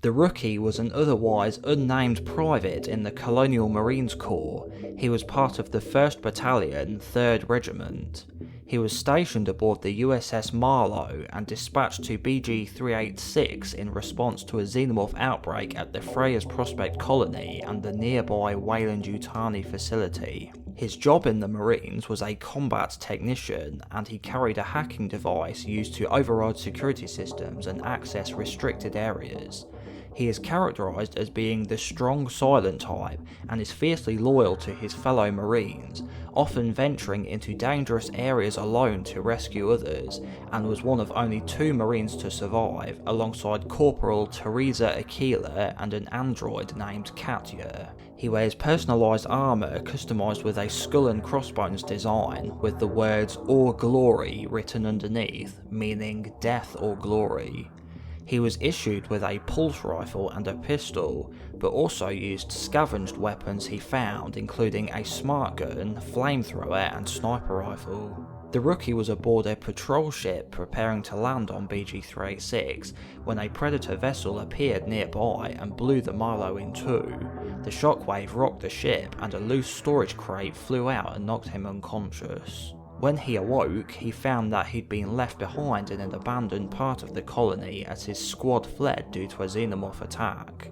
The rookie was an otherwise unnamed private in the Colonial Marines Corps. He was part of the 1st Battalion, 3rd Regiment. He was stationed aboard the USS Marlow and dispatched to BG-386 in response to a Xenomorph outbreak at the Freya's Prospect colony and the nearby Weyland-Yutani facility. His job in the Marines was a combat technician, and he carried a hacking device used to override security systems and access restricted areas. He is characterised as being the strong silent type and is fiercely loyal to his fellow Marines, often venturing into dangerous areas alone to rescue others, and was one of only 2 Marines to survive, alongside Corporal Teresa Aquila and an android named Katya. He wears personalised armour customised with a skull and crossbones design, with the words "or glory" written underneath, meaning death or glory. He was issued with a pulse rifle and a pistol, but also used scavenged weapons he found, including a smart gun, flamethrower and sniper rifle. The rookie was aboard a patrol ship preparing to land on BG-386 when a Predator vessel appeared nearby and blew the Marlow in two. The shockwave rocked the ship and a loose storage crate flew out and knocked him unconscious. When he awoke, he found that he'd been left behind in an abandoned part of the colony as his squad fled due to a Xenomorph attack.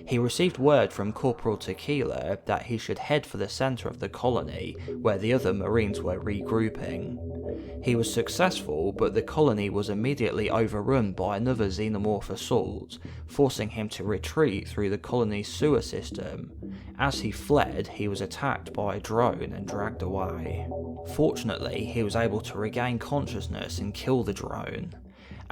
He received word from Corporal Tequila that he should head for the centre of the colony, where the other Marines were regrouping. He was successful, but the colony was immediately overrun by another Xenomorph assault, forcing him to retreat through the colony's sewer system. As he fled, he was attacked by a drone and dragged away. Fortunately, he was able to regain consciousness and kill the drone.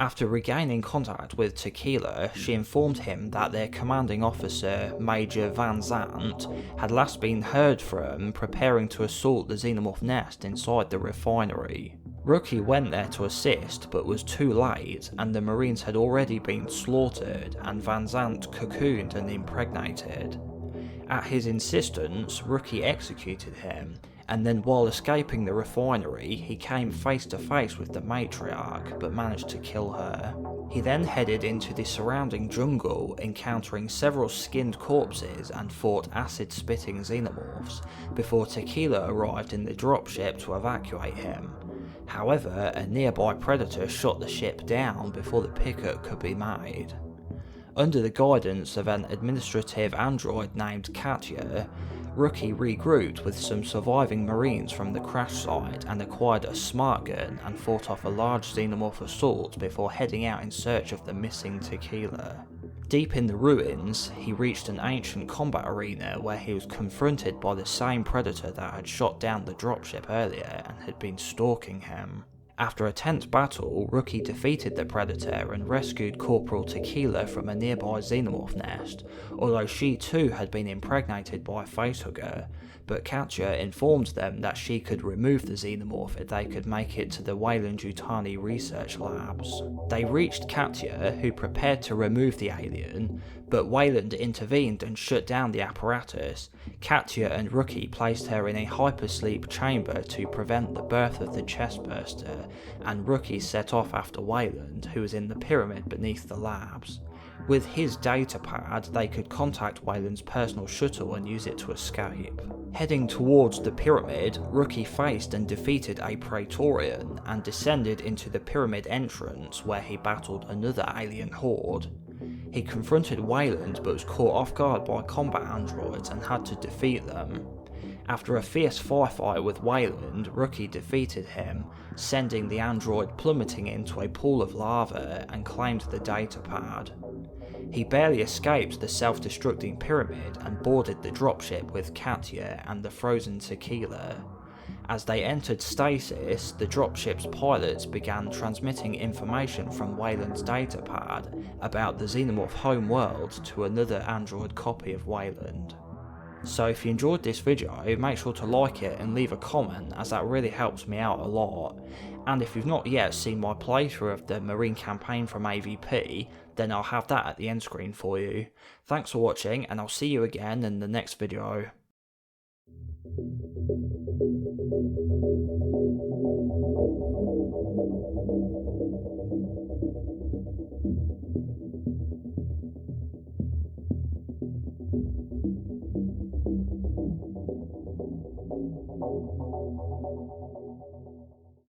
After regaining contact with Tequila, she informed him that their commanding officer, Major Van Zandt, had last been heard from preparing to assault the Xenomorph nest inside the refinery. Rookie went there to assist, but was too late, and the Marines had already been slaughtered, and Van Zandt cocooned and impregnated. At his insistence, Rookie executed him, and then while escaping the refinery, he came face to face with the matriarch, but managed to kill her. He then headed into the surrounding jungle, encountering several skinned corpses and fought acid-spitting xenomorphs, before Tequila arrived in the dropship to evacuate him. However, a nearby predator shot the ship down before the pickup could be made. Under the guidance of an administrative android named Katya, Rookie regrouped with some surviving Marines from the crash site and acquired a smart gun and fought off a large Xenomorph assault before heading out in search of the missing Tequila. Deep in the ruins, he reached an ancient combat arena where he was confronted by the same predator that had shot down the dropship earlier and had been stalking him. After a tense battle, Rookie defeated the Predator and rescued Corporal Tequila from a nearby Xenomorph nest, although she too had been impregnated by a facehugger, but Katya informed them that she could remove the Xenomorph if they could make it to the Weyland-Yutani research labs. They reached Katya, who prepared to remove the alien, but Weyland intervened and shut down the apparatus. Katya and Rookie placed her in a hypersleep chamber to prevent the birth of the chestburster, and Rookie set off after Weyland, who was in the pyramid beneath the labs. With his datapad, they could contact Weyland's personal shuttle and use it to escape. Heading towards the pyramid, Rookie faced and defeated a Praetorian and descended into the pyramid entrance where he battled another alien horde. He confronted Weyland but was caught off guard by combat androids and had to defeat them. After a fierce firefight with Weyland, Rookie defeated him, sending the android plummeting into a pool of lava and claimed the datapad. He barely escaped the self-destructing pyramid and boarded the dropship with Katya and the frozen Tequila. As they entered stasis, the dropship's pilots began transmitting information from Weyland's datapad about the Xenomorph home world to another android copy of Weyland. So if you enjoyed this video, make sure to like it and leave a comment, as that really helps me out a lot. And if you've not yet seen my playthrough of the Marine campaign from AVP, then I'll have that at the end screen for you. Thanks for watching, and I'll see you again in the next video.